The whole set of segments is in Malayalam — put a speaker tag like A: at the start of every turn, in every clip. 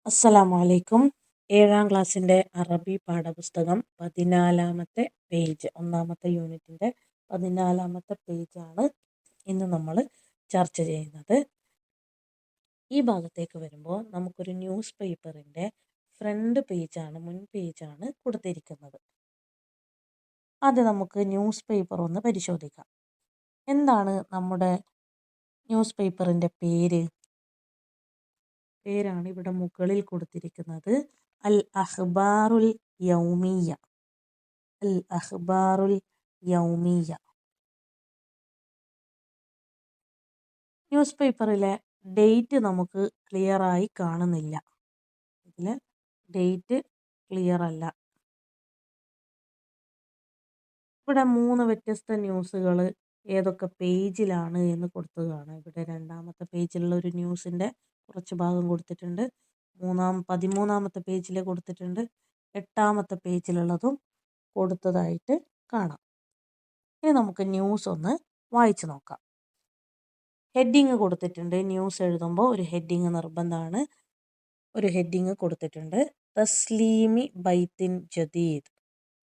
A: അസ്സലാമു അലൈക്കും. 7ാം ക്ലാസ്സിൻ്റെ അറബി പാഠപുസ്തകം 14-ാമത്തെ പേജ്, 1-ാമത്തെ യൂണിറ്റിൻ്റെ 14-ാമത്തെ പേജാണ് ഇന്ന് നമ്മൾ ചർച്ച ചെയ്യുന്നത്. ഈ ഭാഗത്തേക്ക് വരുമ്പോൾ നമുക്കൊരു ന്യൂസ് പേപ്പറിൻ്റെ ഫ്രണ്ട് പേജാണ്, മുൻ പേജാണ് കൊടുത്തിരിക്കുന്നത്. അത് നമുക്ക് ന്യൂസ് പേപ്പർ ഒന്ന് പരിശോധിക്കാം. എന്താണ് നമ്മുടെ ന്യൂസ് പേപ്പറിൻ്റെ പേരാണ് ഇവിടെ മുകളിൽ കൊടുത്തിരിക്കുന്നത്. അൽ അഖ്ബാറുൽ യൗമിയ. അൽ അഖ്ബാറുൽ യൗമിയ. ന്യൂസ് പേപ്പറിലെ ഡേറ്റ് നമുക്ക് ക്ലിയറായി കാണുന്നില്ല. ഇതിൽ ഡേറ്റ് ക്ലിയർ അല്ല. ഇവിടെ 3 വ്യത്യസ്ത ന്യൂസുകൾ ഏതൊക്കെ പേജിലാണ് എന്ന് കൊടുത്തതാണ്. ഇവിടെ 2ാമത്തെ പേജിലുള്ള ഒരു ന്യൂസിൻ്റെ കുറച്ച് ഭാഗം കൊടുത്തിട്ടുണ്ട്. 13ാമത്തെ പേജിൽ കൊടുത്തിട്ടുണ്ട്. 8ാമത്തെ പേജിലുള്ളതും കൊടുത്തതായിട്ട് കാണാം. ഇനി നമുക്ക് ന്യൂസ് ഒന്ന് വായിച്ചു നോക്കാം. ഹെഡിങ് കൊടുത്തിട്ടുണ്ട്. ന്യൂസ് എഴുതുമ്പോൾ ഒരു ഹെഡിങ് നിർബന്ധമാണ്. ഒരു ഹെഡിങ് കൊടുത്തിട്ടുണ്ട്. തസ്ലീമി ബൈത്തിൻ ജദീദ്,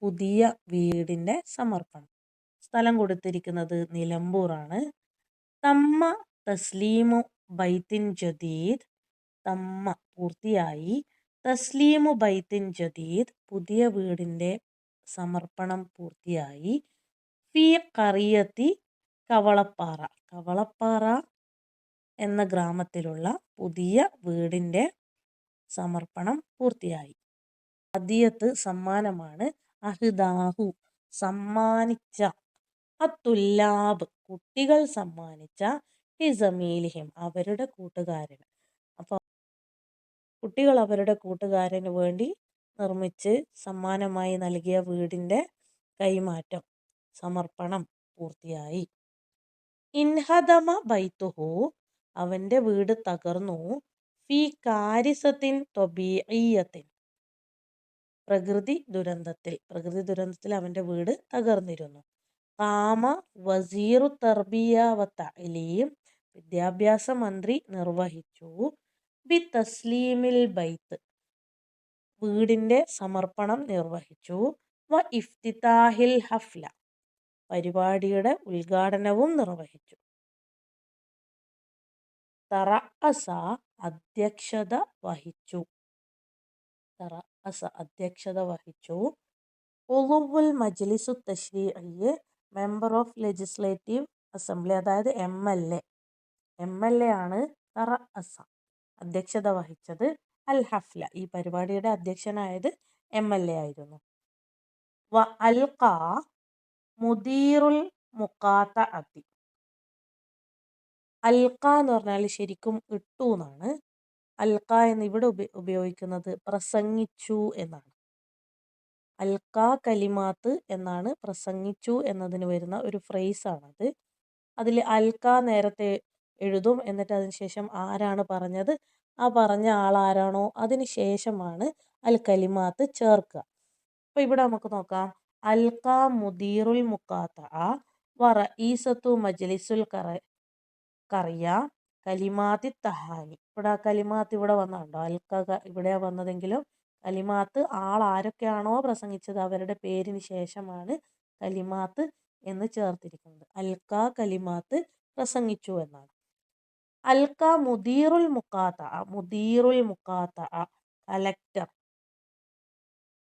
A: പുതിയ വീടിൻ്റെ സമർപ്പണം. സ്ഥലം കൊടുത്തിരിക്കുന്നത് നിലമ്പൂറാണ്. തമ്മ തസ്ലീമു ബൈത്തിൻ ജദീദ്, തമ്മ പൂർത്തിയായി, തസ്ലീമു ബൈത്തിൻ ജദീദ് പുതിയ വീടിൻ്റെ സമർപ്പണം പൂർത്തിയായി, ഫി ഖറിയത്തി കവളപ്പാറ, കവളപ്പാറ എന്ന ഗ്രാമത്തിലുള്ള പുതിയ വീടിൻ്റെ സമർപ്പണം പൂർത്തിയായി. ഹദിയത്ത് സമ്മാനമാണ്, അഹ്ദാഹു സമ്മാനിച്ച, അത്തുല്ലാബ് കുട്ടികൾ സമ്മാനിച്ച, ലിസമീലിഹിം അവരുടെ കൂട്ടുകാരന്. അപ്പോൾ കുട്ടികൾ അവരുടെ കൂട്ടുകാരന് വേണ്ടി നിർമ്മിച്ച് സമ്മാനമായി നൽകിയ വീടിൻ്റെ കൈമാറ്റം, സമർപ്പണം പൂർത്തിയായി. ഇൻഹദമ ബൈത്തുഹു അവൻ്റെ വീട് തകർന്നു, ഫി കാരിസത്തിൻ തൊബീഇയ്യത്തിൻ പ്രകൃതി ദുരന്തത്തിൽ അവൻ്റെ വീട് തകർന്നിരുന്നു. ഖാമ വസീറു തർബിയ വ തഅലീം വിദ്യാഭ്യാസ മന്ത്രി നിർവഹിച്ചു, ബി തസ്ലീമിൽ ബൈത്ത് വീടിൻ്റെ സമർപ്പണം നിർവഹിച്ചു, വ ഇഫ്തിതാഹിൽ ഹഫ്ല പരിപാടിയുടെ ഉദ്ഘാടനവും നിർവഹിച്ചു. തറഅസ അധ്യക്ഷത വഹിച്ചു. ഉളുവുൽ മജ്ലിസു തശ്രീഇ മെമ്പർ ഓഫ് ലെജിസ്ലേറ്റീവ് അസംബ്ലി, അതായത് MLA ആണ് തറഅസ അധ്യക്ഷത വഹിച്ചത്. അൽ ഹഫ്ല ഈ പരിപാടിയുടെ അധ്യക്ഷനായത് MLA ആയിരുന്നു. വ അൽഖാ മുദീറുൽ മുഖാത്തഅത്തി, അൽഖ എന്ന് പറഞ്ഞാൽ ശരിക്കും ഇട്ടു എന്നാണ്. അൽഖ എന്ന് ഇവിടെ ഉപയോഗിക്കുന്നത് പ്രസംഗിച്ചു എന്നാണ്. അൽഖ കലിമാത്ത് എന്നാണ് പ്രസംഗിച്ചു എന്നതിന് വരുന്ന ഒരു ഫ്രേസാണത്. അതിൽ അൽഖ നേരത്തെ എഴുതും, എന്നിട്ട് അതിനുശേഷം ആരാണ് പറഞ്ഞത്, ആ പറഞ്ഞ ആളാരാണോ അതിന് ശേഷമാണ് അൽ കലിമാത്ത് ചേർക്കുക. അപ്പോൾ ഇവിടെ നമുക്ക് നോക്കാം. അൽഖ മുദീറുൽ മുഖാത്തഅ വ റഈസത്തു മജ്ലിസുൽ ഖറിയ കലിമാത്തി തഹാനി. ഇവിടെ കലിമാത്ത് ഇവിടെ വന്നുണ്ടോ, അൽഖ ഇവിടെ വന്നതെങ്കിലും കലിമാത്ത് ആരൊക്കെയാണോ പ്രസംഗിച്ചത് അവരുടെ പേരിന് ശേഷമാണ് കലിമാത്ത് എന്ന് ചേർത്തിരിക്കുന്നത്. അൽഖ കലിമാത്ത് പ്രസംഗിച്ചു എന്നാണ്. അൽഖ മുദീറുൽ മുഖാത്തഅ കലക്ടർ.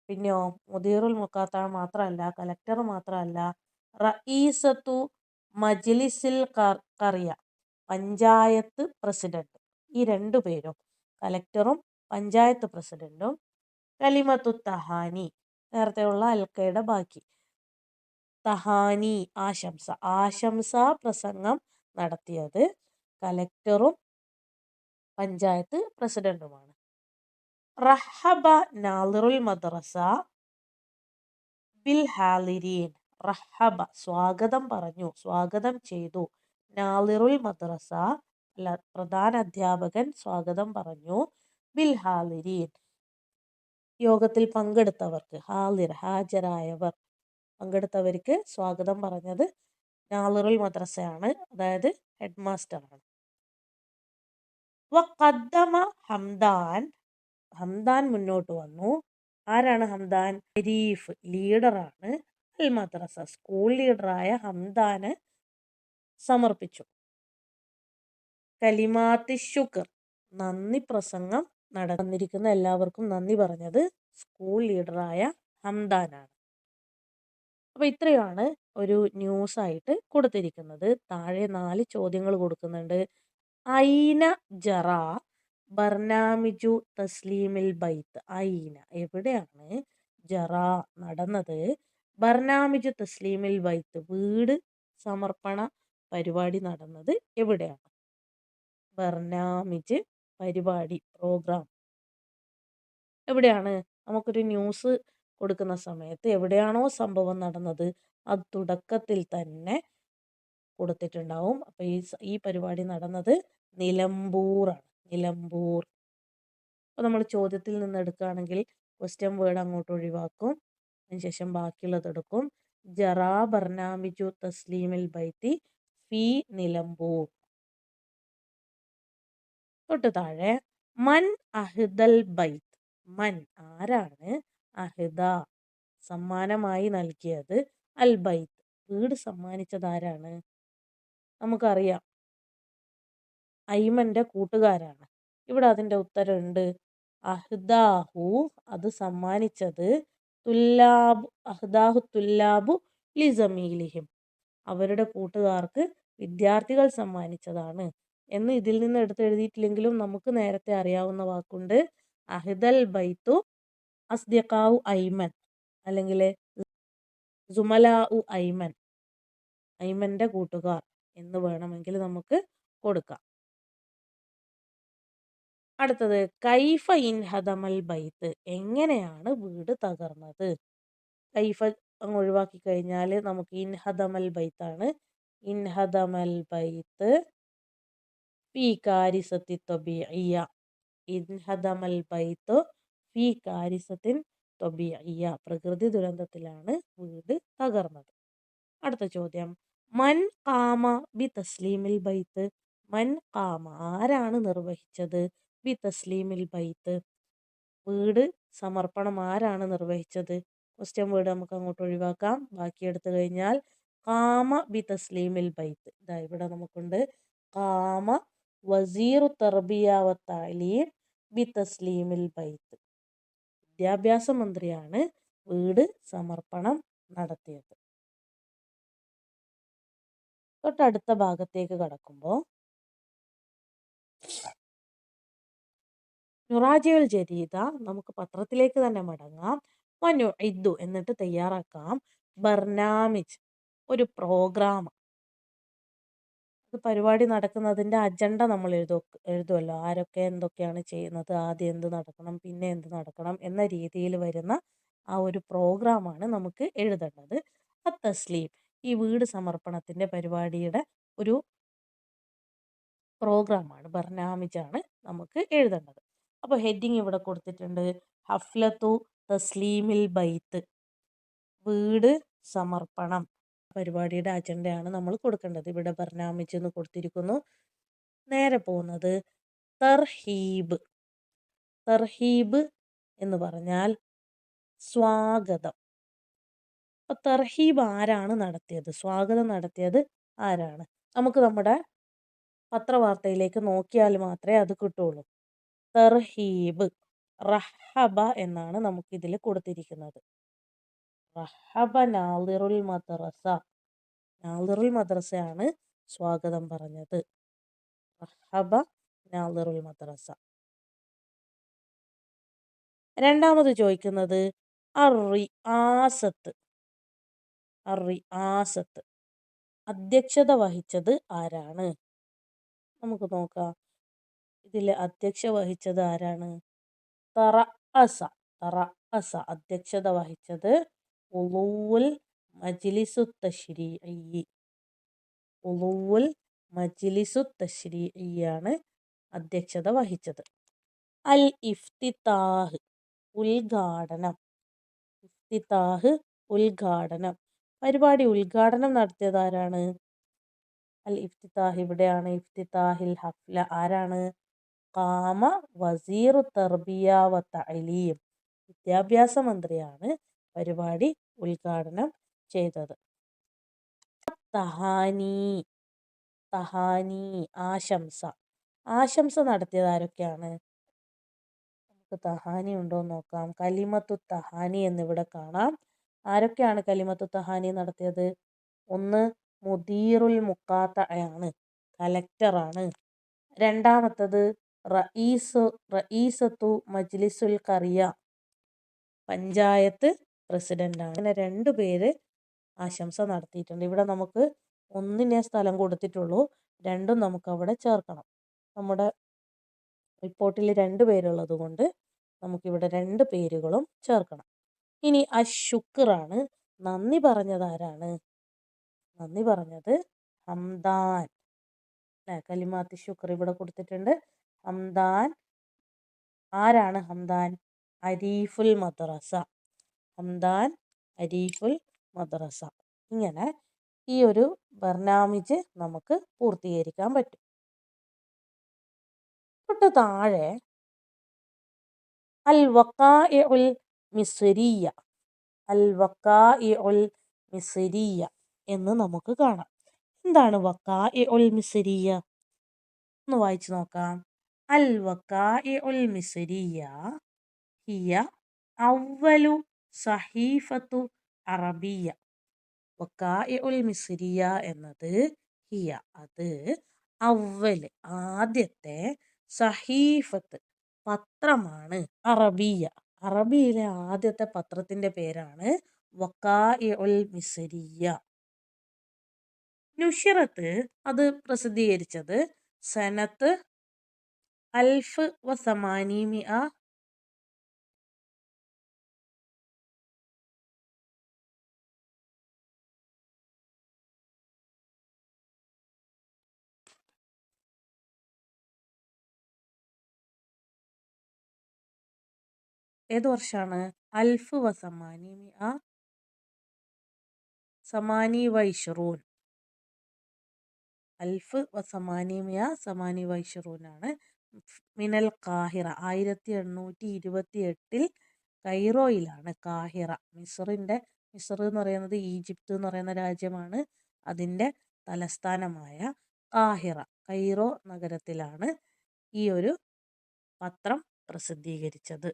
A: പിന്നെയോ മുദീറുൽ മുഖാത്തഅ മാത്രമല്ല, കലക്ടർ മാത്രമല്ല, റഈസത്തു മജ്ലിസിൽ ഖറിയ പഞ്ചായത്ത് പ്രസിഡന്റ്. ഈ 2 പേരും, കലക്ടറും പഞ്ചായത്ത് പ്രസിഡന്റും, കലിമത്തു തഹാനി നേരത്തെയുള്ള അൽഖയുടെ ബാക്കി, തഹാനി ആശംസാ പ്രസംഗം നടത്തിയത് കലക്ടറും പഞ്ചായത്ത് പ്രസിഡന്റുമാണ്. റഹബ നാളിറുൽ മദ്രസ ബിൽ ഹാലിരീൻ, റഹബ സ്വാഗതം ചെയ്തു, നാളിറുൽ മദ്രസ പ്രധാന അധ്യാപകൻ സ്വാഗതം പറഞ്ഞു, ബിൽ ഹാലിരീൻ യോഗത്തിൽ പങ്കെടുത്തവർക്ക്, ഹാജരായവർ പങ്കെടുത്തവർക്ക് സ്വാഗതം പറഞ്ഞത് നാളിറുൽ മദ്രസയാണ്, അതായത് ഹെഡ് മാസ്റ്ററാണ്. വ ഖദ്ദമ ഹംദാൻ ഹംദാൻ മുന്നോട്ട് വന്നു. ആരാണ് ഹംദാൻ? ഷെരീഫ് ലീഡറാണ്. അൽ മദ്രസ സ്കൂൾ ലീഡറായ ഹംദാന് സമർപ്പിച്ചു. കലിമാത്തി ശുക്ർ നന്ദി പ്രസംഗം നടന്നിരിക്കുന്ന എല്ലാവർക്കും നന്ദി പറഞ്ഞത് സ്കൂൾ ലീഡറായ ഹംദാനാണ്. അപ്പൊ ഇത്രയാണ് ഒരു ന്യൂസ് ആയിട്ട് കൊടുത്തിരിക്കുന്നത്. താഴെ 4 ചോദ്യങ്ങൾ കൊടുക്കുന്നുണ്ട്. ഐന ജറ ബർനാമിജു തസ്ലീമിൽ ബൈത്ത്. ഐന എവിടെയാണ് ജറ നടന്നത്? ബർനാമിജു തസ്ലീമിൽ ബൈത്ത് വീട് സമർപ്പണ പരിപാടി നടന്നത് എവിടെയാണ്? ബർനാമിജ് പരിപാടി പ്രോഗ്രാം എവിടെയാണ്? നമുക്കൊരു ന്യൂസ് കൊടുക്കുന്ന സമയത്ത് എവിടെയാണോ സംഭവം നടന്നത് അത് തുടക്കത്തിൽ തന്നെ കൊടുത്തിട്ടുണ്ടാവും. അപ്പൊ ഈ പരിപാടി നടന്നത് നിലമ്പൂറാണ്. നിലമ്പൂർ. അപ്പൊ നമ്മൾ ചോദ്യത്തിൽ നിന്ന് എടുക്കുകയാണെങ്കിൽ ക്വസ്റ്റ്യൻ വേർഡ് അങ്ങോട്ട് ഒഴിവാക്കും. അതിനുശേഷം ബാക്കിയുള്ളത് എടുക്കും. ജറാ ബർനാമിജു തസ്ലീമിൽ ബൈത്തി ഫി നിലമ്പൂർ. തൊട്ട് താഴെ മൻ അഹ്ദൽ ബൈത്ത്. മൻ ആരാണ്? അഹ്ദ സമ്മാനമായി നൽകിയത്. അൽ ബൈത്ത് വീട് സമ്മാനിച്ചത് ആരാണ്? നമുക്കറിയാം ഐമന്റെ കൂട്ടുകാരാണ്. ഇവിടെ അതിന്റെ ഉത്തരമുണ്ട്. അഹ്ദാഹു അത് സമ്മാനിച്ചത് തുല്ലാബു അഹ്ദാഹു തുല്ലാബു ലിസമീലിഹിം അവരുടെ കൂട്ടുകാർക്ക് വിദ്യാർത്ഥികൾ സമ്മാനിച്ചതാണ് എന്ന് ഇതിൽ നിന്ന് എടുത്തെഴുതിയിട്ടില്ലെങ്കിലും നമുക്ക് നേരത്തെ അറിയാവുന്ന വാക്കുണ്ട്. അഹ്ദൽ ബൈത്തു അസ്ദിഖാഉ ഐമൻ അല്ലെങ്കിൽ സുമലാഉ ഐമൻ ഐമന്റെ കൂട്ടുകാർ എന്ന് വേണമെങ്കിൽ നമുക്ക് കൊടുക്കാം. അടുത്തത് കൈഫ ഇൻഹദമൽ ബൈത്ത് എങ്ങനെയാണ് വീട് തകർന്നത്? കൈഫ അങ്ങ് ഒഴിവാക്കി കഴിഞ്ഞാൽ നമുക്ക് ഇൻഹദമൽ ബൈത്താണ്. ഇൻഹദമൽ ബൈത്ത് ഫീ കാരിസത്തി ത്വബീഇയ്യ. ഇൻഹദമൽ ബൈത്ത് ഫീ കാരിസത്തിൻ ത്വബീഇയ്യ പ്രകൃതി ദുരന്തത്തിലാണ് വീട് തകർന്നത്. അടുത്ത ചോദ്യം മൻ ഖാമ ബി തസ്ലീമിൽ ബൈത്ത്. മൻ ഖാമ ആരാണ് നിർവഹിച്ചത്? ബി തസ്ലീമിൽ ബൈത്ത് വീട് സമർപ്പണം ആരാണ് നിർവഹിച്ചത്? ക്വസ്റ്റ്യൻ വേർഡ് നമുക്ക് അങ്ങോട്ട് ഒഴിവാക്കാം. ബാക്കി എടുത്തു കഴിഞ്ഞാൽ ഖാമ ബി തസ്ലീമിൽ ബൈത്ത്. ഇതാ ഇവിടെ നമുക്കുണ്ട് ഖാമ വസീറു തർബിയ വ തഅലീം ബി തസ്ലീമിൽ ബൈത്ത്. വിദ്യാഭ്യാസ മന്ത്രിയാണ് വീട് സമർപ്പണം നടത്തിയത്. തൊട്ടടുത്ത ഭാഗത്തേക്ക് കടക്കുമ്പോൾ നുറാജിയുൽ ജദീദ നമുക്ക് പത്രത്തിലേക്ക് തന്നെ മടങ്ങാം. വനുഇദ്ദു എന്നിട്ട് തയ്യാറാക്കാം. ബർനാമിജ് ഒരു പ്രോഗ്രാം. അത് പരിപാടി നടക്കുന്നതിന്റെ അജണ്ട നമ്മൾ എഴുതുമല്ലോ. ആരൊക്കെ എന്തൊക്കെയാണ് ചെയ്യുന്നത്, ആദ്യം എന്ത് നടക്കണം, പിന്നെ എന്ത് നടക്കണം എന്ന രീതിയിൽ വരുന്ന ആ ഒരു പ്രോഗ്രാമാണ് നമുക്ക് എഴുതേണ്ടത്. തസ്ലീം ഈ വീട് സമർപ്പണത്തിന്റെ പരിപാടിയുടെ ഒരു പ്രോഗ്രാമാണ്, ബർനാമിജാണ് നമുക്ക് എഴുതേണ്ടത്. അപ്പോൾ ഹെഡിങ് ഇവിടെ കൊടുത്തിട്ടുണ്ട്. ഹഫ്ലത്തു തസ്ലീമിൽ ബൈത്ത് വീട് സമർപ്പണം പരിപാടിയുടെ അജണ്ടയാണ് നമ്മൾ കൊടുക്കേണ്ടത്. ഇവിടെ ബർനാമിജ് എന്ന് കൊടുത്തിരിക്കുന്നു. നേരെ പോകുന്നത് തർഹീബ്. തർഹീബ് എന്ന് പറഞ്ഞാൽ സ്വാഗതം. അപ്പൊ തർഹീബ് ആരാണ് നടത്തിയത്? സ്വാഗതം നടത്തിയത് ആരാണ്? നമുക്ക് നമ്മുടെ പത്രവാർത്തയിലേക്ക് നോക്കിയാൽ മാത്രമേ അത് കിട്ടുള്ളൂ. തർഹീബ് റഹബ എന്നാണ് നമുക്ക് ഇതിൽ കൊടുത്തിരിക്കുന്നത്. റഹബ നാളിറുൽ മദ്രസ. നാളിറുൽ മദ്രസയാണ് സ്വാഗതം പറഞ്ഞത്. റഹബ നാളിറുൽ മദ്രസ. രണ്ടാമത് ചോദിക്കുന്നത് അർറിആസത്ത്. അർറിആസത്ത് അധ്യക്ഷത വഹിച്ചത് ആരാണ്? നമുക്ക് നോക്കാം. ഇതിൽ അധ്യക്ഷ വഹിച്ചത് ആരാണ്? തറഅസ. തറഅസ അധ്യക്ഷത വഹിച്ചത് ഉളൂൽ മജ്ലിസു തശ്രീഇ. ഉളൂൽ മജ്ലിസു തശ്രീഇയാണ് അധ്യക്ഷത വഹിച്ചത്. അൽ ഇഫ്തിതാഹ് ഉദ്ഘാടനം. ഇഫ്തിതാഹ് ഉദ്ഘാടനം പരിപാടി ഉദ്ഘാടനം നടത്തിയത് ആരാണ്? അൽ ഇഫ്തിതാഹ് ഇവിടെയാണ്. ഇഫ്തിതാഹിൽ ഹഫ്ല ആരാണ്? ഖാമ വസീറു തർബിയ വ തഅലീം. വിദ്യാഭ്യാസ മന്ത്രിയാണ് പരിപാടി ഉദ്ഘാടനം ചെയ്തത്. തഹാനി, തഹാനി ആശംസ. ആശംസ നടത്തിയത് ആരൊക്കെയാണ്? നമുക്ക് തഹാനി ഉണ്ടോ എന്ന് നോക്കാം. കലിമത്തു തഹാനി എന്നിവിടെ കാണാം. ആരൊക്കെയാണ് കലിമത്തു തഹാനി നടത്തിയത്? ഒന്ന് മുദീറുൽ മുഖാത്തഅയാണ്, കലക്ടറാണ്. രണ്ടാമത്തത് റഈസത്തു മജ്ലിസുൽ ഖറിയ, പഞ്ചായത്ത് പ്രസിഡന്റാണ്. അങ്ങനെ 2 പേര് ആശംസ നടത്തിയിട്ടുണ്ട്. ഇവിടെ നമുക്ക് ഒന്നിനെ സ്ഥലം കൊടുത്തിട്ടുള്ളൂ, രണ്ടും നമുക്ക് അവിടെ ചേർക്കണം. നമ്മുടെ റിപ്പോർട്ടിൽ 2 പേരുള്ളത് കൊണ്ട് നമുക്കിവിടെ 2 പേരുകളും ചേർക്കണം. ഇനി അശുക്റാണ്, നന്ദി പറഞ്ഞത് ആരാണ്? നന്ദി പറഞ്ഞത് ഹംദാൻ. കലിമാത്ത് ശുക്ർ ഇവിടെ കൊടുത്തിട്ടുണ്ട്. ഹംദാൻ. ആരാണ് ഹംദാൻ? അരീഫുൽ മദ്രസ. ഹംദാൻ അരീഫുൽ മദ്രസ. ഇങ്ങനെ ഈ ഒരു ബർനാമിജ് നമുക്ക് പൂർത്തീകരിക്കാൻ പറ്റും. തൊട്ട് താഴെ അൽ വഖാഇഉൽ മിസ്രിയ, അൽ വഖാഇഉൽ മിസ്രിയ എന്ന് നമുക്ക് കാണാം. എന്താണ് വഖാഇഉൽ മിസ്രിയ? ഒന്ന് വായിച്ചു നോക്കാം. അൽ വഖാഇഉൽ മിസ്രിയ ഹിയ അവ്വലു സഹീഫത്തു അറബിയ. വഖാഇഉൽ മിസ്രിയ എന്നത് ഹിയ, അത് അവ്വൽ ആദ്യത്തെ, സഹീഫത്ത് പത്രമാണ്, അറബിയ അറബിയിലെ ആദ്യത്തെ പത്രത്തിന്റെ പേരാണ് വഖാഇഉൽ മിസ്രിയ. നുഷിറത്ത് അത് പ്രസിദ്ധീകരിച്ചത് സനത്ത് 1800. ഏത് വർഷമാണ്? 1828. 1828 ആണ്. മിനൽ ഖാഹിറ, 1828 കൈറോയിലാണ്. കാഹിറ മിസ്ർ എന്ന് പറയുന്നത് ഈജിപ്ത് എന്ന് പറയുന്ന രാജ്യമാണ്. അതിൻ്റെ തലസ്ഥാനമായ കാഹിറ, കൈറോ നഗരത്തിലാണ് ഈ ഒരു പത്രം പ്രസിദ്ധീകരിച്ചത്.